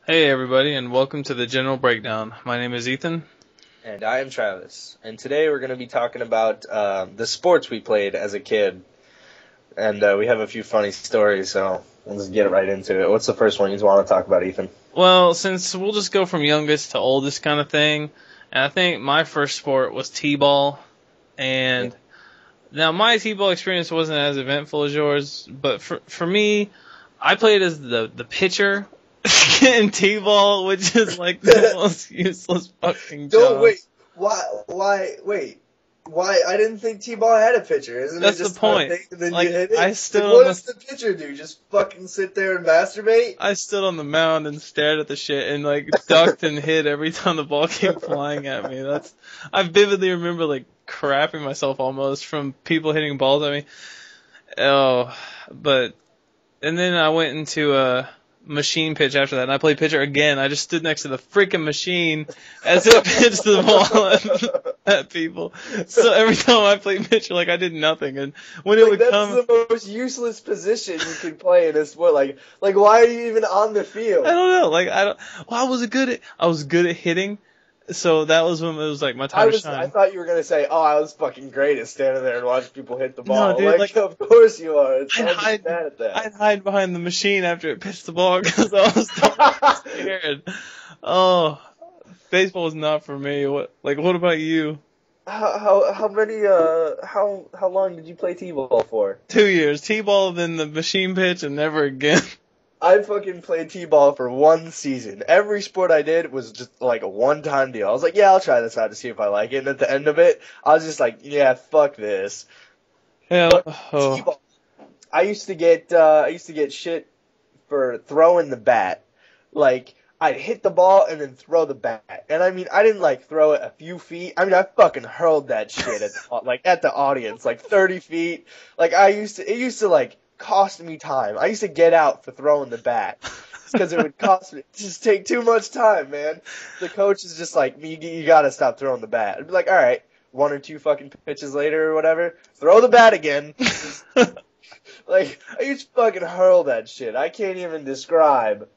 Hey everybody, and welcome to the General Breakdown. My name is Ethan. And I am Travis. And today we're going to be talking about the sports we played as a kid. And we have a few funny stories, so we'll just get right into it. What's the first one you want to talk about, Ethan? Well, since we'll just go from youngest to oldest kind of thing, and I think my first sport was t-ball, and now my t-ball experience wasn't as eventful as yours, but for me, I played as the pitcher in t-ball, which is like the most useless fucking job. Don't wait. Wait. Why? I didn't think T-ball had a pitcher. Isn't That's it just the point. a thing and then Like, you hit it? I stood What on does the pitcher do? Just fucking sit there and masturbate? I stood on the mound and stared at the shit and like ducked and hid every time the ball came flying at me. I vividly remember like crapping myself almost from people hitting balls at me. And then I went into a machine pitch after that, and I played pitcher again. I just stood next to the freaking machine as it pitched the ball at people. So every time I played pitcher, like I did nothing. And when it would that's come, the most useless position you could play in a sport. Like why are you even on the field? I don't know. Well, I was good at hitting. So that was when it was like my time to shine. I thought you were gonna say, "Oh, I was fucking great at standing there and watching people hit the ball." No, dude, like of course you are. I'd hide behind the machine after it pitched the ball because I was scared. Oh, baseball was not for me. What about you? How long did you play t-ball for? 2 years. T-ball, then the machine pitch, and never again. I fucking played t-ball for 1 season. Every sport I did was just like a one-time deal. I was like, yeah, I'll try this out to see if I like it. And at the end of it, I was just like, yeah, fuck this. Yeah. T-ball, I used to get shit for throwing the bat. Like, I'd hit the ball and then throw the bat. And I mean, I didn't like throw it a few feet. I mean, I fucking hurled that shit at the audience, like 30 feet. Like it used to like cost me time. I used to get out for throwing the bat because it would cost me. Just take too much time, man. The coach is just like, you gotta stop throwing the bat. I'd be like, all right, 1 or 2 fucking pitches later or whatever, throw the bat again. Like, I used to fucking hurl that shit. I can't even describe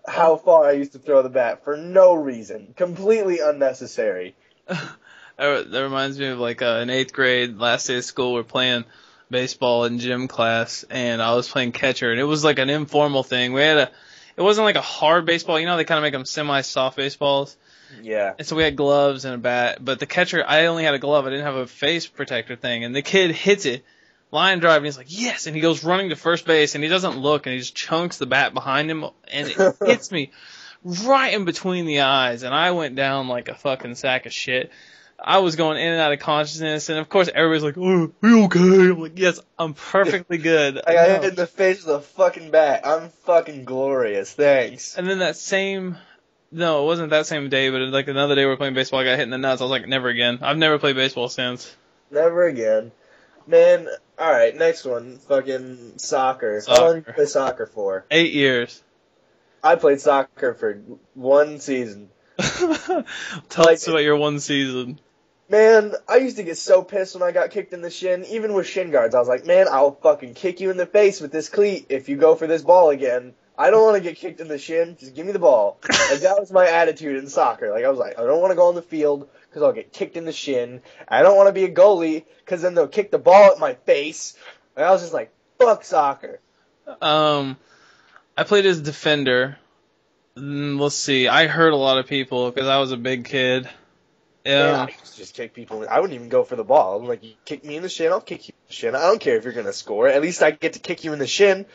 how far I used to throw the bat for no reason. Completely unnecessary. That reminds me of like in 8th grade, last day of school, we're playing baseball in gym class, and I was playing catcher, and it was like an informal thing. It wasn't like a hard baseball. You know, they kind of make them semi-soft baseballs. Yeah. And so we had gloves and a bat, but the catcher, I only had a glove. I didn't have a face protector thing, and the kid hits it, line drive, and he's like, yes, and he goes running to first base, and he doesn't look, and he just chunks the bat behind him, and it hits me right in between the eyes, and I went down like a fucking sack of shit. I was going in and out of consciousness, and of course everybody's like, "Oh, are you okay?" I'm like, "Yes, I'm perfectly good." I got hit in the face with a fucking bat. I'm fucking glorious. Thanks. And then no, it wasn't that same day, but like another day we were playing baseball, I got hit in the nuts. I was like, never again. I've never played baseball since. Never again. Man, alright, next one. Fucking soccer. How long did you play soccer for? 8 years. I played soccer for 1 season. Tell us about your 1 season. Man, I used to get so pissed when I got kicked in the shin. Even with shin guards, I was like, man, I'll fucking kick you in the face with this cleat if you go for this ball again. I don't want to get kicked in the shin. Just give me the ball. Like, that was my attitude in soccer. Like, I was like, I don't want to go on the field because I'll get kicked in the shin. I don't want to be a goalie because then they'll kick the ball at my face. And I was just like, fuck soccer. I played as defender. Let's see. I hurt a lot of people because I was a big kid. Yeah. Man, I used to just kick people. I wouldn't even go for the ball. I'm like, you kick me in the shin, I'll kick you in the shin. I don't care if you're going to score. At least I get to kick you in the shin.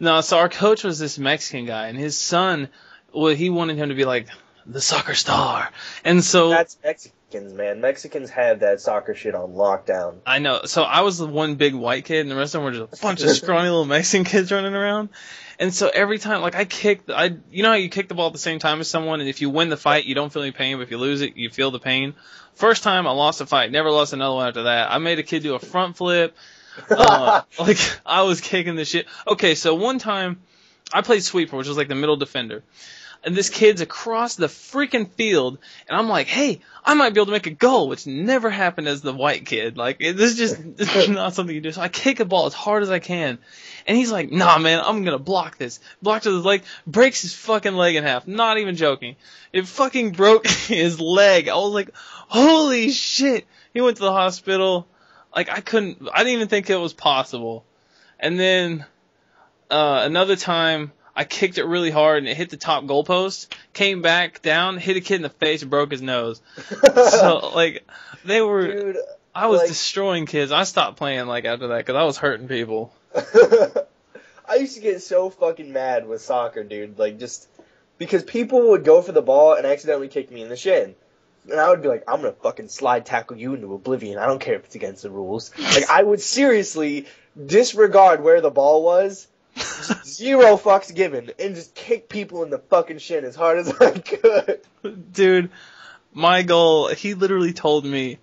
No, so our coach was this Mexican guy, and his son, well, he wanted him to be like the soccer star. And so that's Mexicans, man. Mexicans have that soccer shit on lockdown. I know. So I was the one big white kid, and the rest of them were just a bunch of scrawny little Mexican kids running around. And so every time, like, you know how you kick the ball at the same time as someone, and if you win the fight, you don't feel any pain, but if you lose it, you feel the pain. First time I lost a fight, never lost another one after that. I made a kid do a front flip. Like, I was kicking the shit. Okay, so one time, I played sweeper, which was like the middle defender. And this kid's across the freaking field, and I'm like, hey, I might be able to make a goal, which never happened as the white kid. Like, this is just it's not something you do. So I kick a ball as hard as I can, and he's like, nah, man, I'm gonna block this. Blocks his leg, breaks his fucking leg in half. Not even joking. It fucking broke his leg. I was like, holy shit. He went to the hospital. Like, I didn't even think it was possible. And then, another time, I kicked it really hard and it hit the top goalpost, came back down, hit a kid in the face, and broke his nose. So, like, Dude, I was destroying kids. I stopped playing, like, after that, because I was hurting people. I used to get so fucking mad with soccer, dude. Like, just because people would go for the ball and accidentally kick me in the shin. And I would be like, I'm gonna fucking slide tackle you into oblivion. I don't care if it's against the rules. Like, I would seriously disregard where the ball was. Zero fucks given, and just kick people in the fucking shin as hard as I could. Dude, my goal, he literally told me,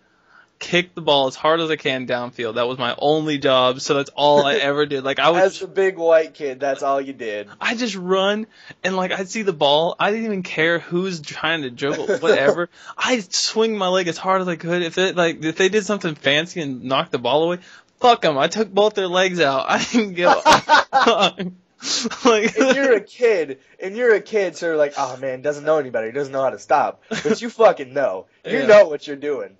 kick the ball as hard as I can downfield. That was my only job, so that's all I ever did. Like, As the big white kid, that's all you did. I just run, and like, I'd see the ball, I didn't even care who's trying to dribble, whatever. I'd swing my leg as hard as I could. If they did something fancy and knocked the ball away, fuck them. I took both their legs out. I didn't give a fuck. Like, and you're a kid, so you're like, oh man, doesn't know any better. He doesn't know how to stop. But you fucking know. You know what you're doing.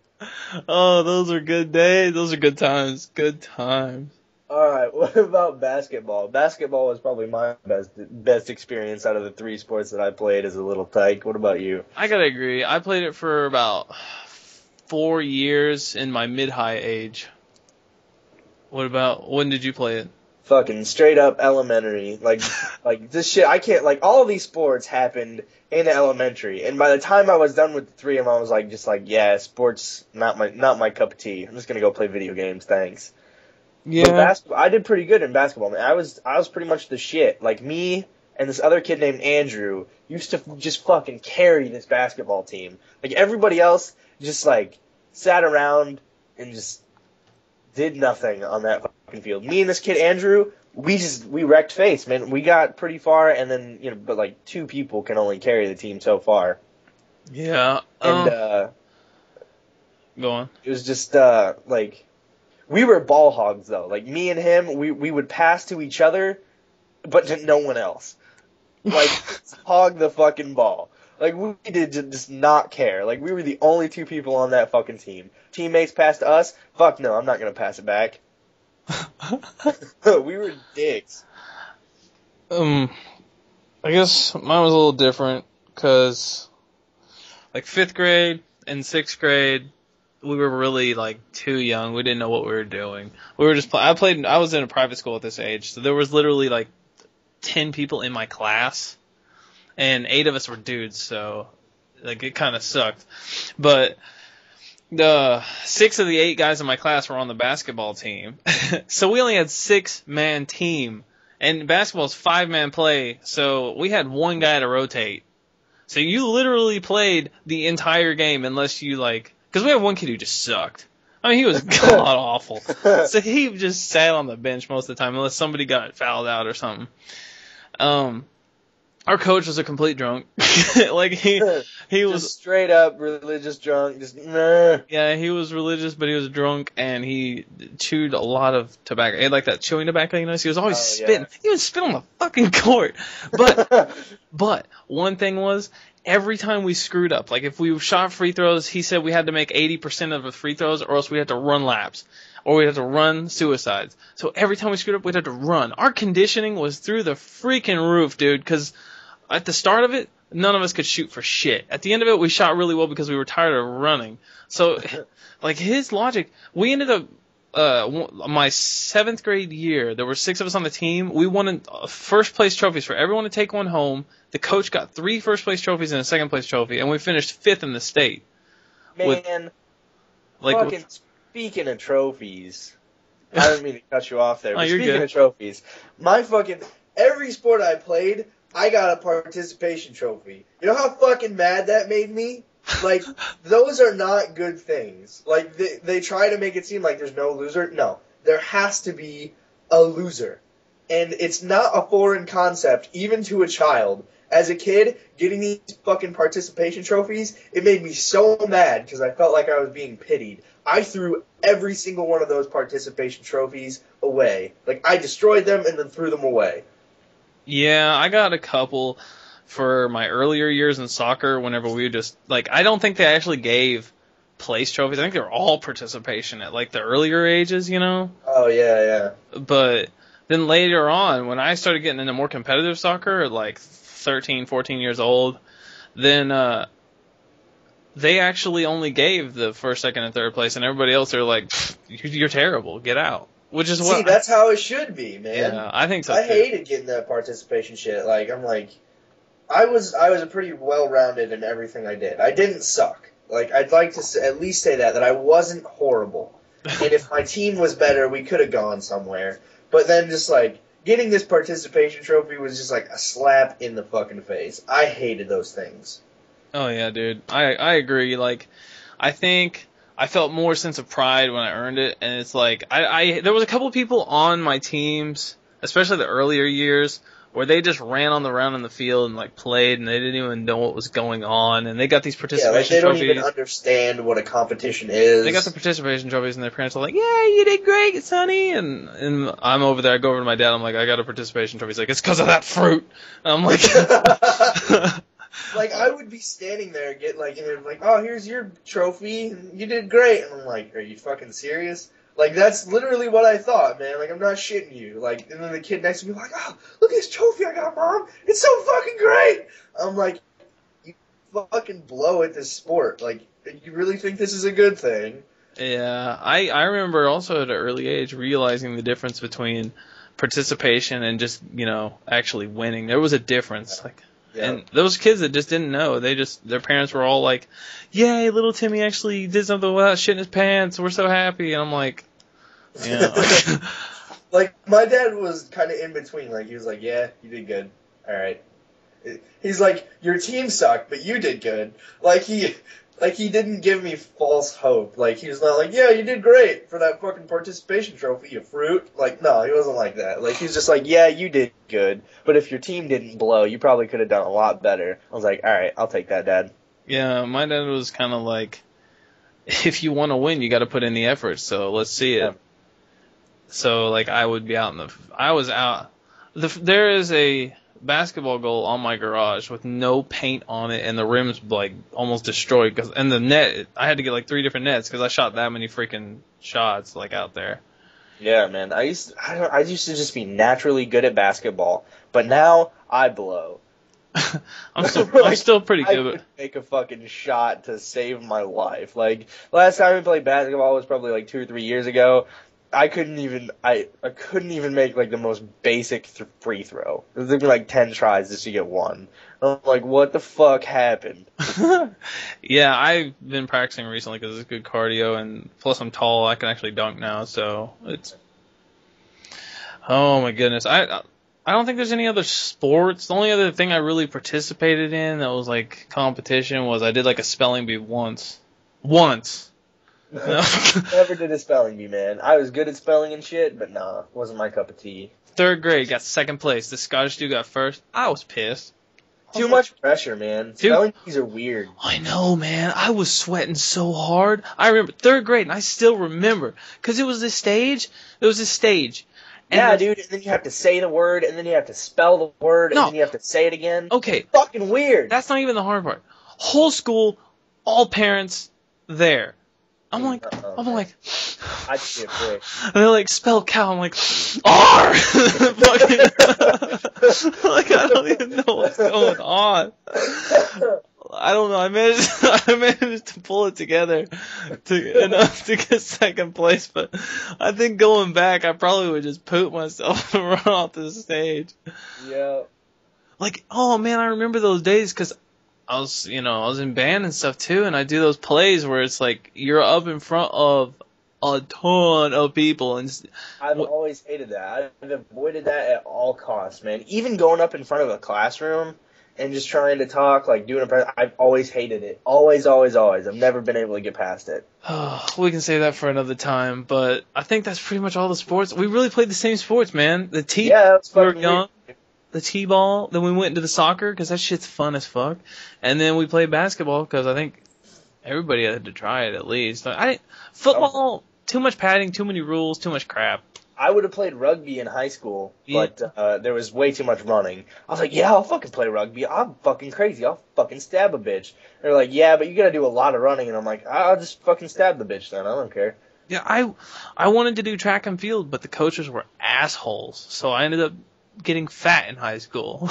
Oh, those are good days. Those are good times. Good times. Alright, what about basketball? Basketball was probably my best experience out of the three sports that I played as a little tyke. What about you? I gotta agree. I played it for about 4 years in my mid-high age. When did you play it? Fucking straight up elementary. Like this shit, I can't, like, all of these sports happened in elementary. And by the time I was done with the three of them, I was like, yeah, sports, not my cup of tea. I'm just gonna go play video games, thanks. Yeah. But I did pretty good in basketball, man. I was pretty much the shit. Like, me and this other kid named Andrew used to just fucking carry this basketball team. Like, everybody else just, like, sat around and just did nothing on that fucking field. Me and this kid Andrew, we wrecked face, man. We got pretty far, and then, but like 2 people can only carry the team so far. Yeah. And go on. It was just like, we were ball hogs though. Like, me and him, we would pass to each other, but to no one else. Like, hog the fucking ball. Like, we did just not care. Like, we were the only 2 people on that fucking team. Teammates passed to us. Fuck no, I'm not gonna pass it back. We were dicks. I guess mine was a little different, cause like 5th grade and 6th grade, we were really like too young. We didn't know what we were doing. We were just I was in a private school at this age, so there was literally like 10 people in my class. And 8 of us were dudes, so like it kind of sucked. But the 6 of the 8 guys in my class were on the basketball team, so we only had 6-man team. And basketball's 5-man play, so we had one guy to rotate. So you literally played the entire game unless you because we had one kid who just sucked. I mean, he was god awful. So he just sat on the bench most of the time unless somebody got fouled out or something. Our coach was a complete drunk. Like, he was just straight up religious drunk. Just nah. Yeah, he was religious, but he was drunk, and he chewed a lot of tobacco. He had like that chewing tobacco, He was always spitting. Yeah. He would spit on the fucking court. But one thing was, every time we screwed up, like if we shot free throws, he said we had to make 80% of the free throws, or else we had to run laps. Or we had to run suicides. So every time we screwed up, we'd have to run. Our conditioning was through the freaking roof, dude, because at the start of it, none of us could shoot for shit. At the end of it, we shot really well because we were tired of running. So, like, his logic, we ended up, my 7th grade year, there were 6 of us on the team. We won first place trophies for everyone to take one home. The coach got 3 first place trophies and a second place trophy, and we finished 5th in the state. Man, speaking of trophies, I didn't mean to cut you off there, but speaking of trophies, every sport I played, I got a participation trophy. You know how fucking mad that made me? Like, those are not good things. Like, they try to make it seem like there's no loser. No, there has to be a loser. and it's not a foreign concept, even to a child. As a kid, getting these fucking participation trophies, it made me so mad because I felt like I was being pitied. I threw every single one of those participation trophies away. Like, I destroyed them and then threw them away. Yeah, I got a couple for my earlier years in soccer whenever we just, like, I don't think they actually gave place trophies. I think they were all participation at, like, the earlier ages, you know? Oh, yeah. But then later on, when I started getting into more competitive soccer at, like, 13, 14 years old, then they actually only gave the first, second, and third place, and everybody else are like, you're terrible, get out. Which is what. See, that's how it should be, man. Yeah, I think so I too. hated getting that participation shit. Like, I'm like, I was a pretty well-rounded in everything I did. I didn't suck. Like, I'd like to at least say that I wasn't horrible. And if my team was better, we could have gone somewhere. But then just, like, getting this participation trophy was just, like, a slap in the fucking face. I hated those things. Oh, yeah, dude. I agree. Like, I think I felt more sense of pride when I earned it. And it's like, there was a couple of people on my teams, especially the earlier years, where they just ran around in the field and, like, played, and they didn't even know what was going on. And they got these participation trophies. Yeah, like, they don't even understand what a competition is. They got the participation trophies, and their parents are like, yeah, you did great, sonny. And I'm over there. I go over to my dad. I'm like, I got a participation trophy. He's like, it's because of that fruit. And I'm like... Like, I would be standing there, and they're like, oh, here's your trophy, and you did great. And I'm like, are you fucking serious? Like, that's literally what I thought, man. Like, I'm not shitting you. Like, and then the kid next to me like, oh, look at this trophy I got, Mom. It's so fucking great. I'm like, you fucking blow at this sport. Like, you really think this is a good thing? Yeah, I remember also at an early age realizing the difference between participation and just, actually winning. There was a difference. Like, yeah. And those kids that just didn't know, their parents were all like, yay, little Timmy actually did something without shitting his pants. We're so happy. And I'm like, Like, my dad was kind of in between. Like, he was like, yeah, you did good. All right. He's like, your team sucked, but you did good. Like, he didn't give me false hope. Like, he was not like, yeah, you did great for that fucking participation trophy, you fruit. Like, no, he wasn't like that. Like, he was just like, yeah, you did good, but if your team didn't blow, you probably could have done a lot better. I was like, all right, I'll take that, Dad. Yeah, my dad was kind of like, if you want to win, you got to put in the effort, so let's see it. Yeah. So, like, I would be I was out. There is a basketball goal on my garage with no paint on it, and the rim's like almost destroyed. And the net, I had to get like 3 different nets because I shot that many freaking shots like out there. Yeah, man. I used to just be naturally good at basketball, but now I blow. I'm still pretty good. I could make a fucking shot to save my life. Like, last time we played basketball was probably like 2 or 3 years ago. I couldn't even make like the most basic free throw. It was like 10 tries just to get one. I'm like, what the fuck happened? Yeah, I've been practicing recently because it's good cardio, and plus I'm tall. I can actually dunk now, so it's. Oh my goodness, I don't think there's any other sports. The only other thing I really participated in that was like competition was I did like a spelling bee once. No. Never did a spelling bee, man. I was good at spelling and shit, but nah, wasn't my cup of tea. 3rd grade, got 2nd place. The Scottish dude got 1st. I was pissed. Too much pressure, man. Dude, spelling bees are weird. I know, man. I was sweating so hard. I remember 3rd grade, and I still remember. Because it was this stage. And yeah, dude, and then you have to say the word, and then you have to spell the word, and then you have to say it again. Okay. It's fucking weird. That's not even the hard part. Whole school, all parents there. I'm like, I'd be a prick. And they're like, spell cow. I'm like, R! Fucking, like, I don't even know what's going on. I don't know. I managed to pull it together enough to get 2nd place, but I think going back, I probably would just poop myself and run off the stage. Yeah. Like, oh man, I remember those days because I was in band and stuff too, and I do those plays where it's like you're up in front of a ton of people, and I've always hated that. I've avoided that at all costs, man. Even going up in front of a classroom, and just trying to talk, like doing I've always hated it. Always, always, always. I've never been able to get past it. We can say that for another time, but I think that's pretty much all the sports. We really played the same sports, man. The Yeah, it's we were fucking young. weird. The t-ball. Then we went into the soccer because that shit's fun as fuck. And then we played basketball because I think everybody had to try it at least. Football, too much padding, too many rules, too much crap. I would have played rugby in high school, Yeah. but there was way too much running. I was like, yeah, I'll fucking play rugby. I'm fucking crazy. I'll fucking stab a bitch. They're like, yeah, but you gotta do a lot of running. And I'm like, I'll just fucking stab the bitch then. I don't care. Yeah, I wanted to do track and field, but the coaches were assholes. So I ended up getting fat in high school.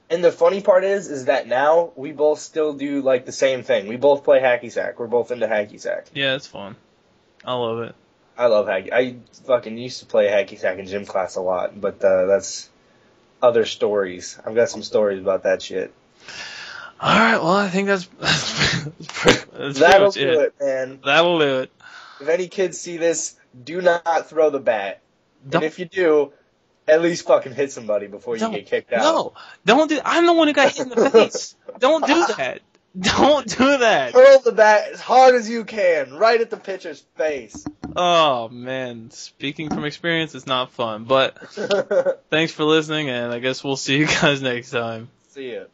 And the funny part is that now we both still do like the same thing. We both play hacky sack. We're both into hacky sack. Yeah, it's fun. I love it. I love hacky. I fucking used to play hacky sack in gym class a lot, but that's other stories. I've got some stories about that shit. All right, well, I think that's pretty That'll much do it, man. That'll do it. If any kids see this, do not throw the bat. Don't- And if you do, at least fucking hit somebody before you Don't- get kicked out. No, don't do. I'm the one who got hit in the face. Don't do that. Don't do that. Hurl the bat as hard as you can, right at the pitcher's face. Oh man, speaking from experience, it's not fun. But thanks for listening, and I guess we'll see you guys next time. See ya.